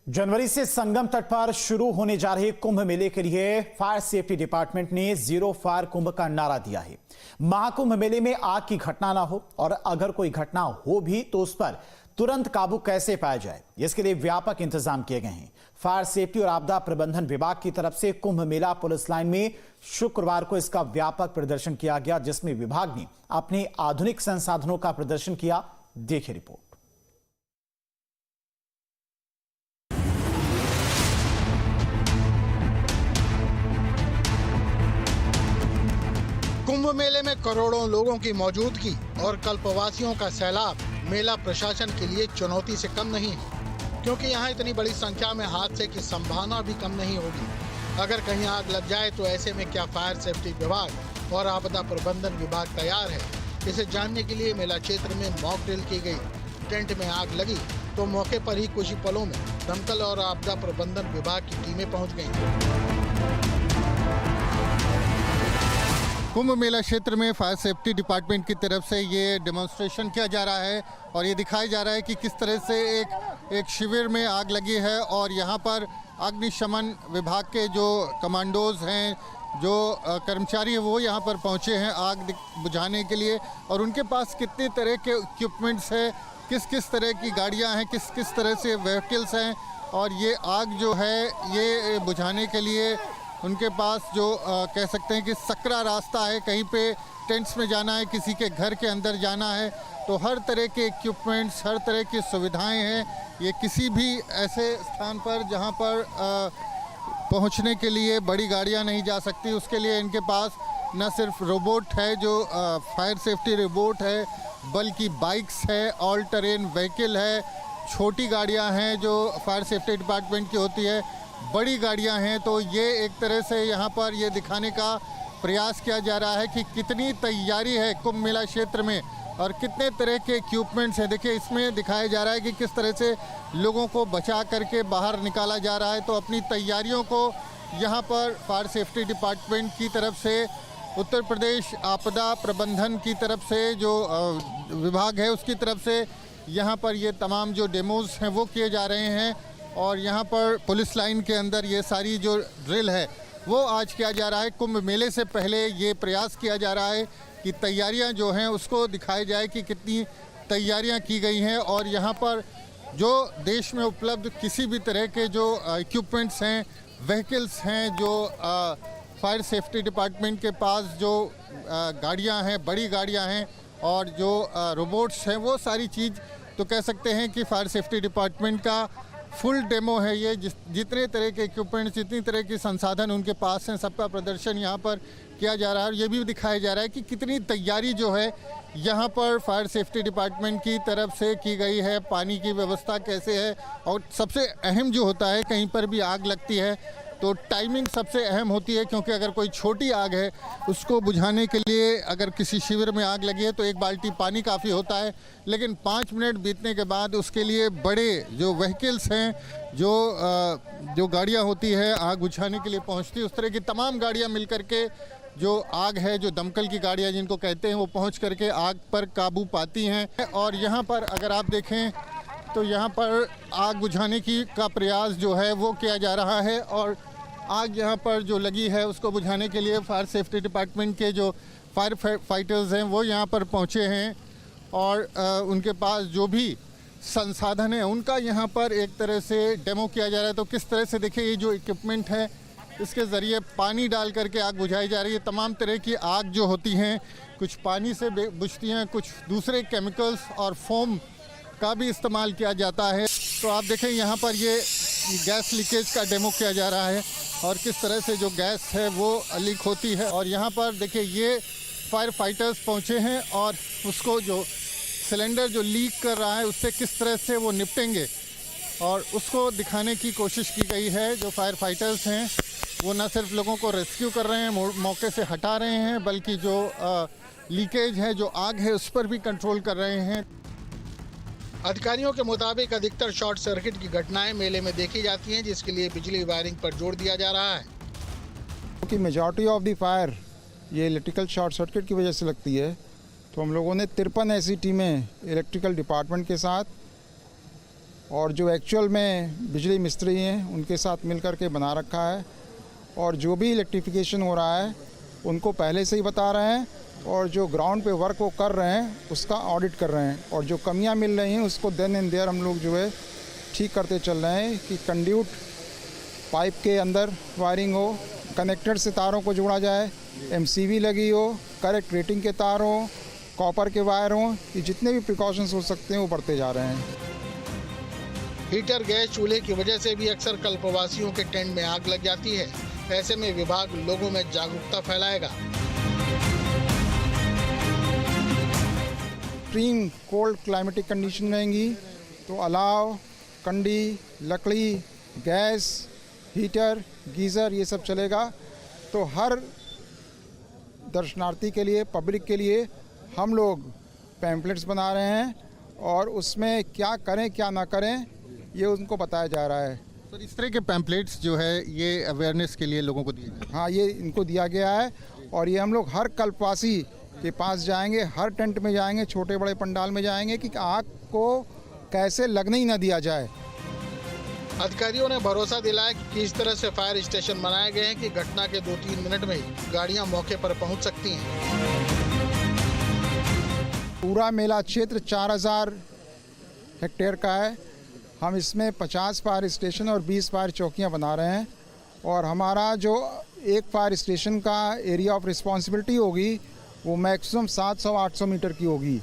जनवरी से संगम तट पर शुरू होने जा रहे कुंभ मेले के लिए फायर सेफ्टी डिपार्टमेंट ने जीरो फायर कुंभ का नारा दिया है। महाकुंभ मेले में आग की घटना ना हो और अगर कोई घटना हो भी तो उस पर तुरंत काबू कैसे पाया जाए, इसके लिए व्यापक इंतजाम किए गए हैं। फायर सेफ्टी और आपदा प्रबंधन विभाग की तरफ से कुंभ मेला पुलिस लाइन में शुक्रवार को इसका व्यापक प्रदर्शन किया गया, जिसमें विभाग ने अपने आधुनिक संसाधनों का प्रदर्शन किया। देखिए रिपोर्ट। कुंभ मेले में करोड़ों लोगों की मौजूदगी और कल्पवासियों का सैलाब मेला प्रशासन के लिए चुनौती से कम नहीं है, क्योंकि यहाँ इतनी बड़ी संख्या में हादसे की संभावना भी कम नहीं होगी। अगर कहीं आग लग जाए तो ऐसे में क्या फायर सेफ्टी विभाग और आपदा प्रबंधन विभाग तैयार है? इसे जानने के लिए मेला क्षेत्र में मॉक ड्रिल की गई। टेंट में आग लगी तो मौके पर ही कुछ ही पलों में दमकल और आपदा प्रबंधन विभाग की टीमें पहुँच गयी। कुंभ मेला क्षेत्र में फायर सेफ्टी डिपार्टमेंट की तरफ से ये डेमोन्स्ट्रेशन किया जा रहा है और ये दिखाया जा रहा है कि किस तरह से एक शिविर में आग लगी है और यहाँ पर अग्निशमन विभाग के जो कमांडोज हैं, जो कर्मचारी हैं, वो यहाँ पर पहुँचे हैं आग बुझाने के लिए। और उनके पास कितने तरह के इक्विपमेंट्स हैं, किस किस तरह की गाड़ियाँ हैं, किस किस तरह से व्हीकल्स हैं, और ये आग जो है ये बुझाने के लिए उनके पास जो कह सकते हैं कि सकरा रास्ता है, कहीं पे टेंट्स में जाना है, किसी के घर के अंदर जाना है, तो हर तरह के इक्विपमेंट्स, हर तरह की सुविधाएं हैं। ये किसी भी ऐसे स्थान पर जहां पर पहुंचने के लिए बड़ी गाड़ियां नहीं जा सकती, उसके लिए इनके पास न सिर्फ रोबोट है जो फायर सेफ्टी रोबोट है, बल्कि बाइक्स है, ऑल टेरेन व्हीकल है, छोटी गाड़ियाँ हैं जो फायर सेफ्टी डिपार्टमेंट की होती है, बड़ी गाड़ियां हैं। तो ये एक तरह से यहाँ पर ये दिखाने का प्रयास किया जा रहा है कि कितनी तैयारी है कुंभ मेला क्षेत्र में और कितने तरह के इक्विपमेंट्स हैं। देखिए, इसमें दिखाया जा रहा है कि किस तरह से लोगों को बचा करके बाहर निकाला जा रहा है। तो अपनी तैयारियों को यहाँ पर फायर सेफ्टी डिपार्टमेंट की तरफ से, उत्तर प्रदेश आपदा प्रबंधन की तरफ से जो विभाग है उसकी तरफ से यहाँ पर ये तमाम जो डेमोज हैं वो किए जा रहे हैं। और यहाँ पर पुलिस लाइन के अंदर ये सारी जो ड्रिल है वो आज किया जा रहा है। कुंभ मेले से पहले ये प्रयास किया जा रहा है कि तैयारियाँ जो हैं उसको दिखाया जाए कि कितनी तैयारियाँ की गई हैं। और यहाँ पर जो देश में उपलब्ध किसी भी तरह के जो इक्विपमेंट्स हैं, व्हीकल्स हैं, जो फायर सेफ्टी डिपार्टमेंट के पास जो गाड़ियाँ हैं, बड़ी गाड़ियाँ हैं और जो रोबोट्स हैं, वो सारी चीज़ तो कह सकते हैं कि फायर सेफ्टी डिपार्टमेंट का फुल डेमो है। ये जितने तरह के इक्विपमेंट्स, जितनी तरह के संसाधन उनके पास हैं, सबका प्रदर्शन यहाँ पर किया जा रहा है। और ये भी दिखाया जा रहा है कि कितनी तैयारी जो है यहाँ पर फायर सेफ्टी डिपार्टमेंट की तरफ से की गई है, पानी की व्यवस्था कैसे है। और सबसे अहम जो होता है, कहीं पर भी आग लगती है तो टाइमिंग सबसे अहम होती है, क्योंकि अगर कोई छोटी आग है उसको बुझाने के लिए, अगर किसी शिविर में आग लगी है तो एक बाल्टी पानी काफ़ी होता है, लेकिन 5 मिनट बीतने के बाद उसके लिए बड़े जो व्हीकल्स हैं, जो गाड़ियां होती है आग बुझाने के लिए पहुंचती है, उस तरह की तमाम गाड़ियां मिल करके जो आग है, जो दमकल की गाड़ियाँ जिनको कहते हैं, वो पहुँच करके आग पर काबू पाती हैं। और यहाँ पर अगर आप देखें तो यहाँ पर आग बुझाने का प्रयास जो है वो किया जा रहा है। और आग यहाँ पर जो लगी है उसको बुझाने के लिए फायर सेफ्टी डिपार्टमेंट के जो फायर फाइटर्स हैं वो यहाँ पर पहुँचे हैं और उनके पास जो भी संसाधन है उनका यहाँ पर एक तरह से डेमो किया जा रहा है। तो किस तरह से देखिए, ये जो इक्विपमेंट है इसके ज़रिए पानी डाल करके आग बुझाई जा रही है। तमाम तरह की आग जो होती हैं, कुछ पानी से बुझती हैं, कुछ दूसरे केमिकल्स और फोम का भी इस्तेमाल किया जाता है। तो आप देखें यहाँ पर ये गैस लीकेज का डेमो किया जा रहा है और किस तरह से जो गैस है वो लीक होती है। और यहाँ पर देखिए, ये फायर फाइटर्स पहुँचे हैं और उसको जो सिलेंडर जो लीक कर रहा है उससे किस तरह से वो निपटेंगे और उसको दिखाने की कोशिश की गई है। जो फायर फाइटर्स हैं वो न सिर्फ लोगों को रेस्क्यू कर रहे हैं, मौके से हटा रहे हैं, बल्कि जो लीकेज है, जो आग है, उस पर भी कंट्रोल कर रहे हैं। अधिकारियों के मुताबिक अधिकतर शॉर्ट सर्किट की घटनाएं मेले में देखी जाती हैं, जिसके लिए बिजली वायरिंग पर जोर दिया जा रहा है। क्योंकि मेजॉरिटी ऑफ द फायर ये इलेक्ट्रिकल शॉर्ट सर्किट की वजह से लगती है, तो हम लोगों ने 53 ऐसी टीमें इलेक्ट्रिकल डिपार्टमेंट के साथ और जो एक्चुअल में बिजली मिस्त्री हैं उनके साथ मिल कर के बना रखा है। और जो भी इलेक्ट्रिफिकेशन हो रहा है उनको पहले से ही बता रहे हैं, और जो ग्राउंड पे वर्क वो कर रहे हैं उसका ऑडिट कर रहे हैं, और जो कमियां मिल रही हैं उसको देन एंड देयर हम लोग जो है ठीक करते चल रहे हैं कि कंड्यूट पाइप के अंदर वायरिंग हो, कनेक्टर से तारों को जोड़ा जाए, एमसीवी लगी हो, करेक्ट रेटिंग के तार हों, कॉपर के वायर हों, ये जितने भी प्रिकॉशंस हो सकते हैं वो बढ़ते जा रहे हैं। हीटर गैस चूल्हे की वजह से भी अक्सर कल्पवासियों के टेंट में आग लग जाती है। ऐसे में विभाग लोगों में जागरूकता फैलाएगा। एक्सट्रीम कोल्ड क्लाइमेटिक कंडीशन रहेंगी तो अलाव, कंडी, लकड़ी, गैस, हीटर, गीज़र ये सब चलेगा। तो हर दर्शनार्थी के लिए, पब्लिक के लिए हम लोग पैम्पलेट्स बना रहे हैं, और उसमें क्या करें क्या ना करें ये उनको बताया जा रहा है। सर, इस तरह के पैम्पलेट्स जो है ये अवेयरनेस के लिए लोगों को दिए जाते हैं? हाँ, ये इनको दिया गया है, और ये हम लोग हर कल्पवासी के पास जाएंगे, हर टेंट में जाएंगे, छोटे बड़े पंडाल में जाएंगे कि आग को कैसे लगने ही ना दिया जाए। अधिकारियों ने भरोसा दिलाया कि इस तरह से फायर स्टेशन बनाए गए हैं कि घटना के 2-3 मिनट में ही गाड़ियां मौके पर पहुंच सकती हैं। पूरा मेला क्षेत्र 4000 हेक्टेयर का है। हम इसमें 50 फायर स्टेशन और 20 फायर चौकियां बना रहे हैं, और हमारा जो एक फायर स्टेशन का एरिया ऑफ रिस्पॉन्सिबिलिटी होगी वो मैक्सिमम 700-800 मीटर की होगी।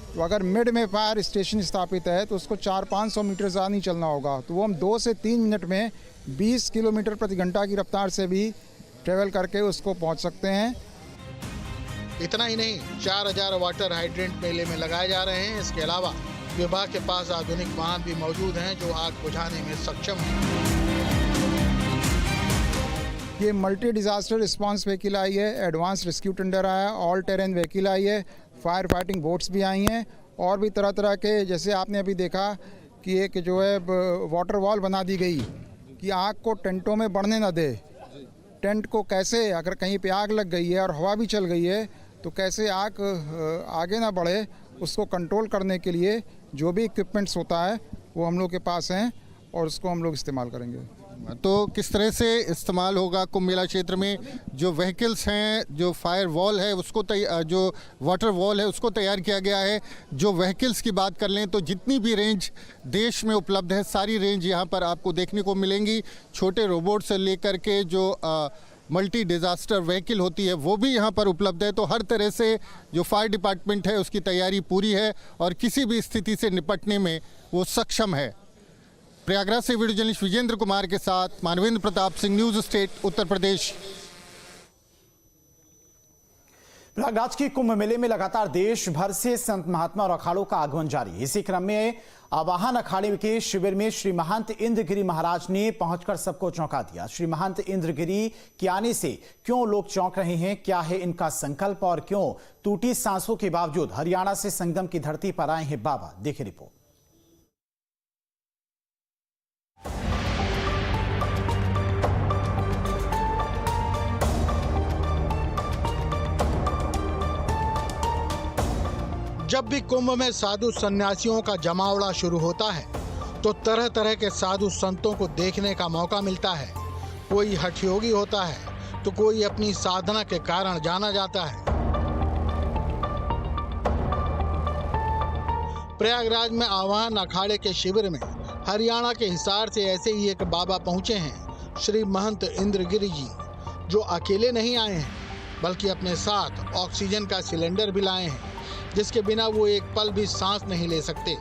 तो अगर मिड में फायर स्टेशन स्थापित है तो उसको 400-500 मीटर ज़्यादा नहीं चलना होगा, तो वो हम 2 से 3 मिनट में 20 किलोमीटर प्रति घंटा की रफ्तार से भी ट्रेवल करके उसको पहुंच सकते हैं। इतना ही नहीं, 4000 वाटर हाइड्रेंट मेले में लगाए जा रहे हैं। इसके अलावा विभाग के पास आधुनिक वाहन भी मौजूद हैं जो आग बुझाने में सक्षम हैं। ये multi disaster response vehicle I है, एडवांस रेस्क्यू टेंडर आया, ऑल टेरेन व्हीकल आई है, फायर फाइटिंग बोट्स भी आई हैं, और भी तरह तरह के, जैसे आपने अभी देखा कि एक जो है वाटर वॉल बना दी गई कि आग को टेंटों में बढ़ने ना दे। टेंट को कैसे, अगर कहीं पे आग लग गई है और हवा भी चल गई है तो कैसे आग आगे ना बढ़े, उसको कंट्रोल करने के लिए जो भी इक्विपमेंट्स होता है वो हम लोग के पास हैं, और उसको हम लोग इस्तेमाल करेंगे। तो किस तरह से इस्तेमाल होगा कुंभ मेला क्षेत्र में? जो व्हीकल्स हैं, जो फायर वॉल है उसको जो वाटर वॉल है उसको तैयार किया गया है। जो व्हीकल्स की बात कर लें तो जितनी भी रेंज देश में उपलब्ध है सारी रेंज यहाँ पर आपको देखने को मिलेंगी। छोटे रोबोट से लेकर के जो मल्टी डिज़ास्टर व्हीकल होती है वो भी यहाँ पर उपलब्ध है। तो हर तरह से जो फायर डिपार्टमेंट है उसकी तैयारी पूरी है और किसी भी स्थिति से निपटने में वो सक्षम है। प्रयागराज से वीडियो जर्नलिस्ट विजेंद्र कुमार के साथ मानवेंद्र प्रताप सिंह, न्यूज़ स्टेट, उत्तर प्रदेश। प्रयागराज की कुंभ मेले में लगातार देश भर से संत महात्मा और अखाड़ों का आगमन जारी है। इसी क्रम में आवाहन अखाड़े के शिविर में श्री महंत इंद्रगिरी महाराज ने पहुंचकर सबको चौंका दिया। श्री महंत इंद्रगिरी के आने से क्यों लोग चौंक रहे हैं, क्या है इनका संकल्प और क्यों टूटी सांसों के बावजूद हरियाणा से संगम की धरती पर आए हैं बाबा, देखिए रिपोर्ट। जब भी कुंभ में साधु सन्यासियों का जमावड़ा शुरू होता है तो तरह तरह के साधु संतों को देखने का मौका मिलता है। कोई हठयोगी होता है तो कोई अपनी साधना के कारण जाना जाता है। प्रयागराज में आवाहन अखाड़े के शिविर में हरियाणा के हिसार से ऐसे ही एक बाबा पहुंचे हैं, श्री महंत इंद्रगिरी जी, जो अकेले नहीं आए हैं बल्कि अपने साथ ऑक्सीजन का सिलेंडर भी लाए हैं, जिसके बिना वो एक पल भी सांस नहीं ले सकते,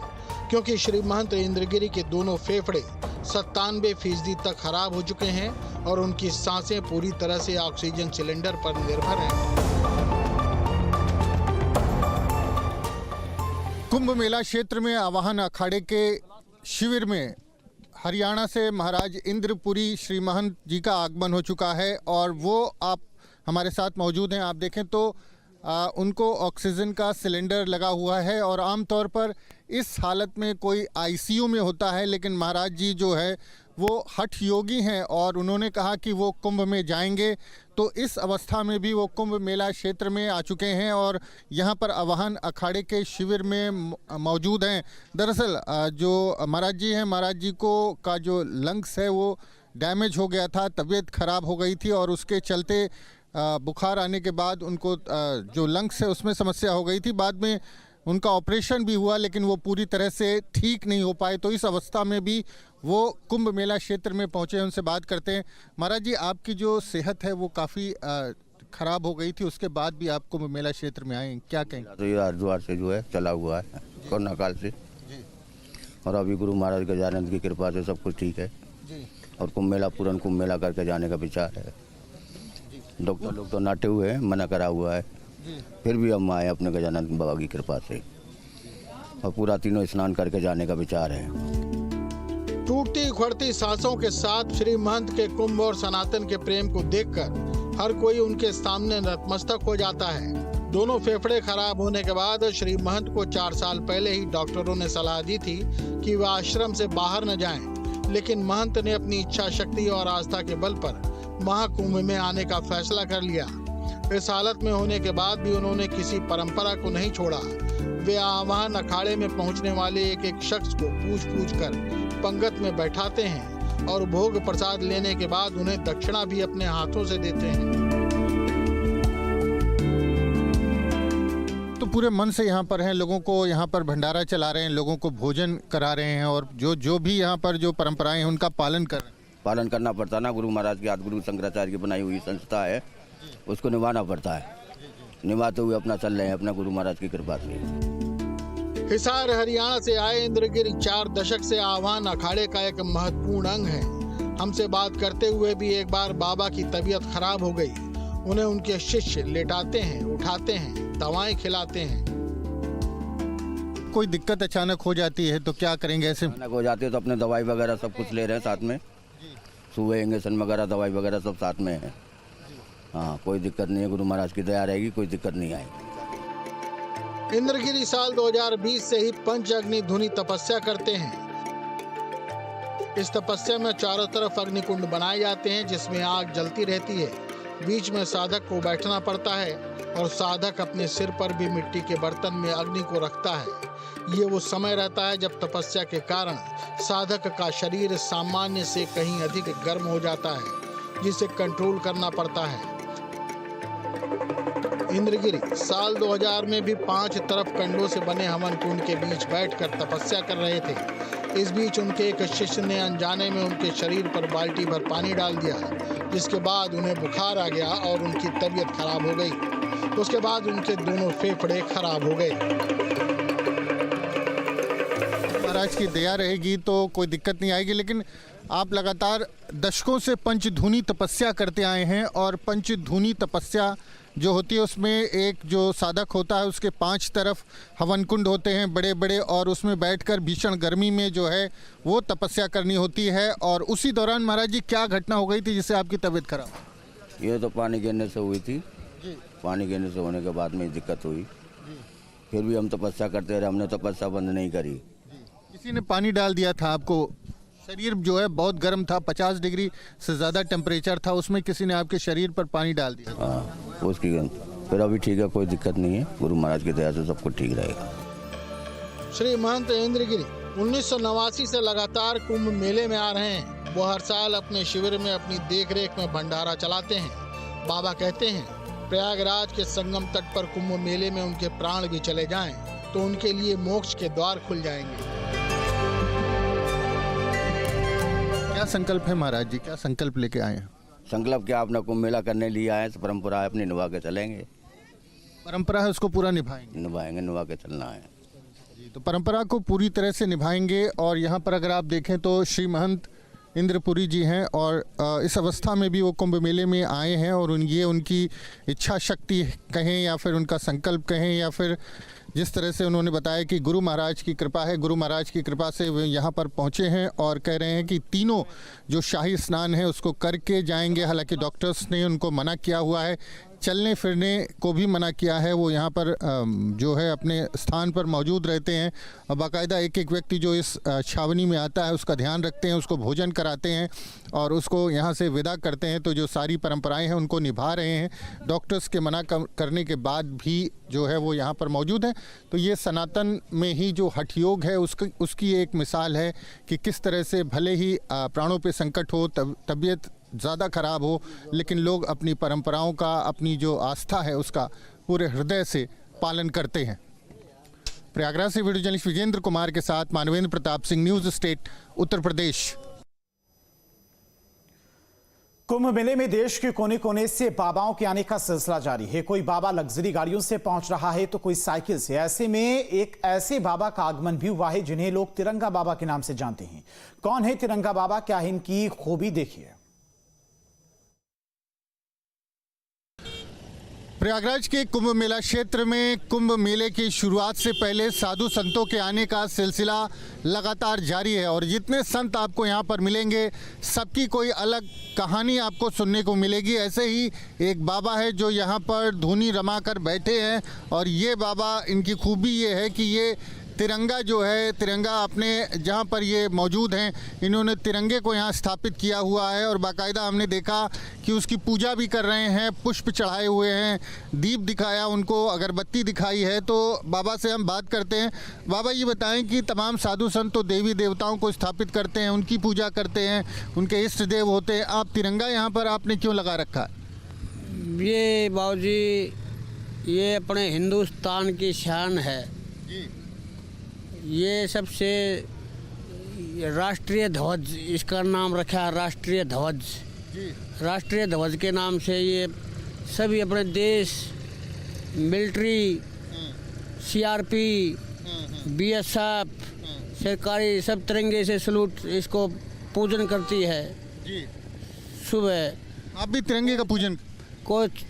क्योंकि श्री महंत इंद्रगिरी के दोनों फेफड़े 97% तक खराब हो चुके हैं और उनकी सांसें पूरी तरह से ऑक्सीजन सिलेंडर पर निर्भर हैं। कुंभ मेला क्षेत्र में आवाहन अखाड़े के शिविर में हरियाणा से महाराज इंद्रपुरी श्री महंत जी का आगमन हो चुका है और वो आप हमारे साथ मौजूद हैं। आप देखें तो उनको ऑक्सीजन का सिलेंडर लगा हुआ है और आमतौर पर इस हालत में कोई आईसीयू में होता है, लेकिन महाराज जी जो है वो हठ योगी हैं और उन्होंने कहा कि वो कुंभ में जाएंगे। तो इस अवस्था में भी वो कुंभ मेला क्षेत्र में आ चुके हैं और यहाँ पर आवाहन अखाड़े के शिविर में मौजूद हैं। दरअसल जो महाराज जी हैं, महाराज जी को का जो लंग्स है वो डैमेज हो गया था, तबीयत खराब हो गई थी और उसके चलते बुखार आने के बाद उनको जो लंग्स है उसमें समस्या हो गई थी। बाद में उनका ऑपरेशन भी हुआ लेकिन वो पूरी तरह से ठीक नहीं हो पाए। तो इस अवस्था में भी वो कुंभ मेला क्षेत्र में पहुंचे। उनसे बात करते हैं। महाराज जी, आपकी जो सेहत है वो काफ़ी ख़राब हो गई थी, उसके बाद भी आप कुंभ मेला क्षेत्र में आए, क्या कहेंगे? तो ये हरिद्वार से जो है चला हुआ है कोरोना काल से, और अभी गुरु महाराज गजानंद की कृपा से सब कुछ ठीक है और कुंभ मेला पूर्ण कुंभ मेला करके जाने का विचार है। डॉक्टर लोग तो नाटे हुए हैं, मना करा हुआ है, फिर भी हम आए अपने गजानंद बाबा की कृपा से और पूरा तीनों स्नान करके जाने का विचार है। टूटती उखड़ती सांसों के साथ श्री महंत के कुंभ और सनातन के प्रेम को देखकर हर कोई उनके सामने नतमस्तक हो जाता है। दोनों फेफड़े खराब होने के बाद श्री महंत को 4 साल पहले ही डॉक्टरों ने सलाह दी थी कि वह आश्रम से बाहर न जाएं, लेकिन महंत ने अपनी इच्छा शक्ति और आस्था के बल पर महाकुंभ में आने का फैसला कर लिया। इस हालत में होने के बाद भी उन्होंने किसी परंपरा को नहीं छोड़ा। वे आवाहन अखाड़े में पहुंचने वाले एक एक शख्स को पूछ कर पंगत में बैठाते हैं और भोग प्रसाद लेने के बाद उन्हें दक्षिणा भी अपने हाथों से देते हैं। तो पूरे मन से यहाँ पर हैं, लोगों को यहाँ पर भंडारा चला रहे हैं, लोगों को भोजन करा रहे हैं और जो भी यहाँ पर जो परंपराएं हैं उनका पालन कर रहे हैं। पालन करना पड़ता ना, गुरु महाराज की आदिगुरु शंकराचार्य की बनाई हुई संस्था है, उसको निभाना पड़ता है। निभाते हुए अपना चल रहे हैं अपना गुरु महाराज की कृपा से। हिसार हरियाणा से आए इंद्रगिरी 4 दशक से आह्वान अखाड़े का एक महत्वपूर्ण अंग है। हमसे बात करते हुए भी एक बार बाबा की तबीयत खराब हो गई। उन्हें उनके शिष्य लेटाते हैं, उठाते हैं, दवाएं खिलाते हैं। कोई दिक्कत अचानक हो जाती है तो क्या करेंगे? ऐसे अचानक हो जाते तो अपने दवाई वगैरह सब कुछ ले रहे हैं साथ में, सुबह इंजेक्शन वगैरह दवाई वगैरह सब साथ में है। हाँ, कोई दिक्कत नहीं है, गुरु महाराज की दया रहेगी, कोई दिक्कत नहीं आएगी। इंद्रगिरी साल 2020 से ही पंच अग्नि धुनी तपस्या करते हैं। इस तपस्या में चारों तरफ अग्निकुंड बनाए जाते हैं जिसमें आग जलती रहती है। बीच में साधक को बैठना पड़ता है और साधक अपने सिर पर भी मिट्टी के बर्तन में अग्नि को रखता है। ये वो समय रहता है जब तपस्या के कारण साधक का शरीर सामान्य से कहीं अधिक गर्म हो जाता है, जिसे कंट्रोल करना पड़ता है। इंद्रगिरी साल 2000 में भी 5 तरफ कंडों से बने हवन कुंड के बीच बैठकर तपस्या कर रहे थे। इस बीच उनके एक शिष्य ने अनजाने में उनके शरीर पर बाल्टी भर पानी डाल दिया, जिसके बाद उन्हें बुखार आ गया और उनकी तबीयत खराब हो गई। उसके बाद उनके दोनों फेफड़े खराब हो गए। महाराज की दया रहेगी तो कोई दिक्कत नहीं आएगी, लेकिन आप लगातार दशकों से पंचधूनी तपस्या करते आए हैं और पंचधूनी तपस्या जो होती है उसमें एक जो साधक होता है उसके 5 तरफ हवन कुंड होते हैं बड़े बड़े, और उसमें बैठकर भीषण गर्मी में जो है वो तपस्या करनी होती है। और उसी दौरान महाराज जी क्या घटना हो गई थी जिससे आपकी तबीयत खराब? ये तो पानी गिरने से हुई थी। पानी गिरने से होने के बाद में दिक्कत हुई। फिर भी हम तपस्या करते रहे, हमने तपस्या बंद नहीं करी। किसी ने पानी डाल दिया था आपको, शरीर जो है बहुत गर्म था, 50 डिग्री से ज़्यादा टेम्परेचर था, उसमें किसी ने आपके शरीर पर पानी डाल दिया। हाँ, उसकी फिर अभी ठीक है, कोई दिक्कत नहीं है, गुरु महाराज की दया से सब कुछ ठीक रहेगा। श्री महंत इंद्रगिरी 1989 से लगातार कुंभ मेले में आ रहे हैं। वो हर साल अपने शिविर में अपनी देखरेख में भंडारा चलाते हैं। बाबा कहते हैं प्रयागराज के संगम तट पर कुंभ मेले में उनके प्राण भी चले जाएं तो उनके लिए मोक्ष के द्वार खुल जाएंगे। क्या संकल्प है महाराज जी, क्या संकल्प लेके आए हैं? संकल्प क्या, अपना कुंभ मेला करने लिए आए, परंपरा है अपनी निभा के चलेंगे। परंपरा है उसको पूरा निभाएंगे? निभाएंगे, निभा के चलना है जी। तो परंपरा को पूरी तरह से निभाएंगे। और यहाँ पर अगर आप देखें तो श्री महंत इंद्रपुरी जी हैं और इस अवस्था में भी वो कुंभ मेले में आए हैं और ये उनकी इच्छा शक्ति कहें या फिर उनका संकल्प कहें या फिर जिस तरह से उन्होंने बताया कि गुरु महाराज की कृपा है, गुरु महाराज की कृपा से वे यहाँ पर पहुँचे हैं और कह रहे हैं कि तीनों जो शाही स्नान है उसको करके जाएंगे। हालांकि डॉक्टर्स ने उनको मना किया हुआ है चलने फिरने को भी मना किया है। वो यहाँ पर जो है अपने स्थान पर मौजूद रहते हैं और बाकायदा एक एक व्यक्ति जो इस छावनी में आता है उसका ध्यान रखते हैं, उसको भोजन कराते हैं और उसको यहाँ से विदा करते हैं। तो जो सारी परंपराएं हैं उनको निभा रहे हैं। डॉक्टर्स के मना करने के बाद भी जो है वो यहाँ पर मौजूद है। तो ये सनातन में ही जो हठ योग है उसकी एक मिसाल है कि किस तरह से भले ही प्राणों पे संकट हो, तबीयत ज़्यादा खराब हो, लेकिन लोग अपनी परंपराओं का, अपनी जो आस्था है उसका पूरे हृदय से पालन करते हैं। प्रयागराज से वीडियो जर्नलिस्ट विजेंद्र कुमार के साथ मानवेंद्र प्रताप सिंह, न्यूज़ स्टेट, उत्तर प्रदेश। कुंभ मेले में देश के कोने कोने से बाबाओं के आने का सिलसिला जारी है। कोई बाबा लग्जरी गाड़ियों से पहुंच रहा है तो कोई साइकिल से। ऐसे में एक ऐसे बाबा का आगमन भी हुआ है जिन्हें लोग तिरंगा बाबा के नाम से जानते हैं। कौन है तिरंगा बाबा, क्या है इनकी खूबी, देखिए। प्रयागराज के कुंभ मेला क्षेत्र में कुंभ मेले की शुरुआत से पहले साधु संतों के आने का सिलसिला लगातार जारी है और जितने संत आपको यहाँ पर मिलेंगे सबकी कोई अलग कहानी आपको सुनने को मिलेगी। ऐसे ही एक बाबा है जो यहाँ पर धुनी रमा कर बैठे हैं और ये बाबा, इनकी खूबी ये है कि ये तिरंगा जो है, तिरंगा अपने जहाँ पर ये मौजूद हैं, इन्होंने तिरंगे को यहाँ स्थापित किया हुआ है और बाकायदा हमने देखा कि उसकी पूजा भी कर रहे हैं, पुष्प चढ़ाए हुए हैं, दीप दिखाया उनको, अगरबत्ती दिखाई है। तो बाबा से हम बात करते हैं। बाबा ये बताएं कि तमाम साधु संत तो देवी देवताओं को स्थापित करते हैं, उनकी पूजा करते हैं, उनके इष्ट देव होते हैं। आप तिरंगा यहाँ पर आपने क्यों लगा रखा है? ये बाबूजी, ये अपने हिंदुस्तान की शान है। ये सबसे राष्ट्रीय ध्वज, इसका नाम रखा है राष्ट्रीय ध्वज। राष्ट्रीय ध्वज के नाम से ये सभी अपने देश, मिलिट्री, सीआरपी, बीएसएफ, सरकारी सब तिरंगे से सलूट, इसको पूजन करती है। सुबह आप भी तिरंगे का पूजन? कुछ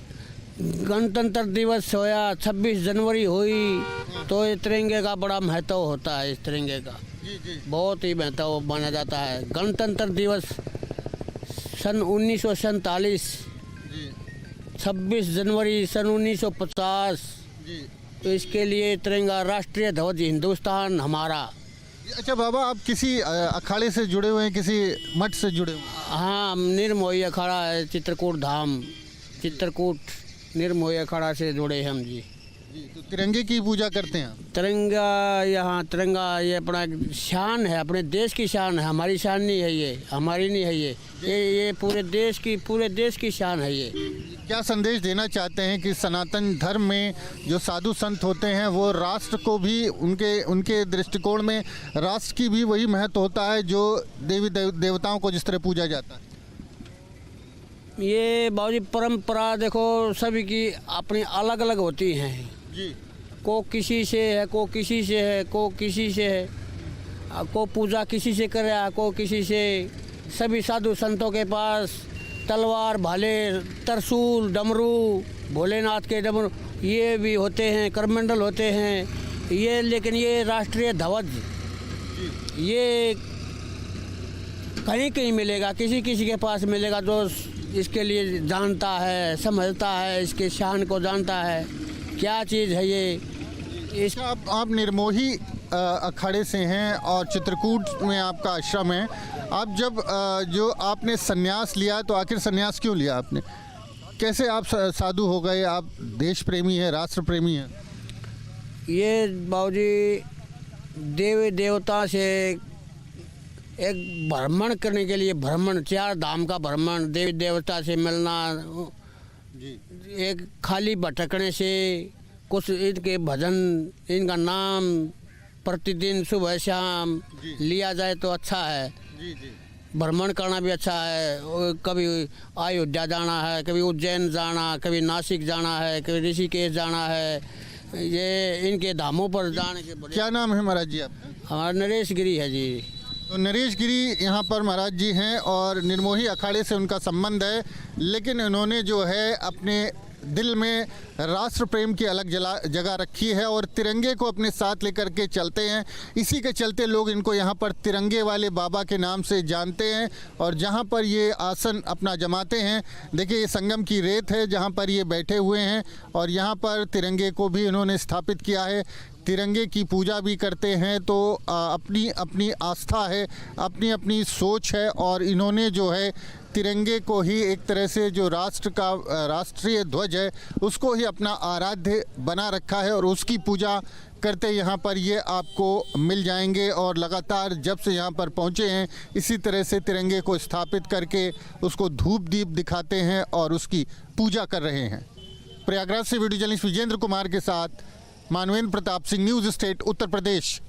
गणतंत्र दिवस होया, 26 जनवरी हुई, तो ये तिरंगे का बड़ा महत्व होता है। इस तिरंगे का बहुत ही महत्व माना जाता है। गणतंत्र दिवस सन 1947, 26 जनवरी सन 1950, तो इसके लिए तिरंगा राष्ट्रीय ध्वज हिंदुस्तान हमारा। अच्छा बाबा, आप किसी अखाड़े से जुड़े हुए हैं, किसी मठ से जुड़े हुए हैं? हाँ, निर्मोही अखाड़ा है, चित्रकूट धाम, चित्रकूट निर्मोही अखाड़ा से जुड़े हैं हम जी। तो तिरंगे की पूजा करते हैं? तिरंगा, यहाँ तिरंगा ये अपना शान है, अपने देश की शान है। हमारी शान नहीं है ये, हमारी नहीं है ये पूरे देश की शान है ये। क्या संदेश देना चाहते हैं कि सनातन धर्म में जो साधु संत होते हैं वो राष्ट्र को भी, उनके दृष्टिकोण में राष्ट्र की भी वही महत्व होता है जो देवी देवताओं को जिस तरह पूजा जाता है? ये बाबूजी परंपरा देखो सभी की अपनी अलग अलग होती हैं जी। को किसी से है, को किसी से है, को किसी से है, को पूजा किसी से करे, को किसी से। सभी साधु संतों के पास तलवार, भाले, त्रिशूल, डमरू, भोलेनाथ के डमरू ये भी होते हैं, करमंडल होते हैं ये। लेकिन ये राष्ट्रीय ध्वज ये कहीं कहीं मिलेगा, किसी किसी के पास मिलेगा जो इसके लिए जानता है, समझता है, इसके शान को जानता है क्या चीज़ है ये। आप निर्मोही अखाड़े से हैं और चित्रकूट में आपका आश्रम है। आप जब जो आपने संन्यास लिया तो आखिर संन्यास क्यों लिया आपने? कैसे आप साधु हो गए? आप देश प्रेमी हैं, राष्ट्र प्रेमी हैं? ये बाबूजी देवी देवता से एक भ्रमण करने के लिए, भ्रमण, 4 धाम का भ्रमण, देवी देवता से मिलना जी। एक खाली भटकने से कुछ इनके भजन, इनका नाम प्रतिदिन सुबह शाम लिया जाए तो अच्छा है जी। भ्रमण करना भी अच्छा है। कभी अयोध्या जाना है, कभी उज्जैन जाना, कभी नासिक जाना है, कभी ऋषिकेश जाना है, ये इनके धामों पर जाने के। क्या नाम है महाराज जी आपका? हमारा नरेश गिरी है जी। तो नरेश गिरी यहाँ पर महाराज जी हैं और निर्मोही अखाड़े से उनका संबंध है, लेकिन इन्होंने जो है अपने दिल में राष्ट्र प्रेम की अलग जगह रखी है और तिरंगे को अपने साथ लेकर के चलते हैं। इसी के चलते लोग इनको यहाँ पर तिरंगे वाले बाबा के नाम से जानते हैं। और जहाँ पर ये आसन अपना जमाते हैं, देखिए ये संगम की रेत है जहाँ पर ये बैठे हुए हैं और यहाँ पर तिरंगे को भी इन्होंने स्थापित किया है। तिरंगे की पूजा भी करते हैं। तो अपनी अपनी आस्था है, अपनी अपनी सोच है और इन्होंने जो है तिरंगे को ही एक तरह से जो राष्ट्र का राष्ट्रीय ध्वज है उसको ही अपना आराध्य बना रखा है और उसकी पूजा करते यहाँ पर ये आपको मिल जाएंगे। और लगातार जब से यहाँ पर पहुँचे हैं इसी तरह से तिरंगे को स्थापित करके उसको धूप दीप दिखाते हैं और उसकी पूजा कर रहे हैं। प्रयागराज से वीडियो जर्नलिस्ट विजेंद्र कुमार के साथ मानवेंद्र प्रताप सिंह, न्यूज़ स्टेट, उत्तर प्रदेश।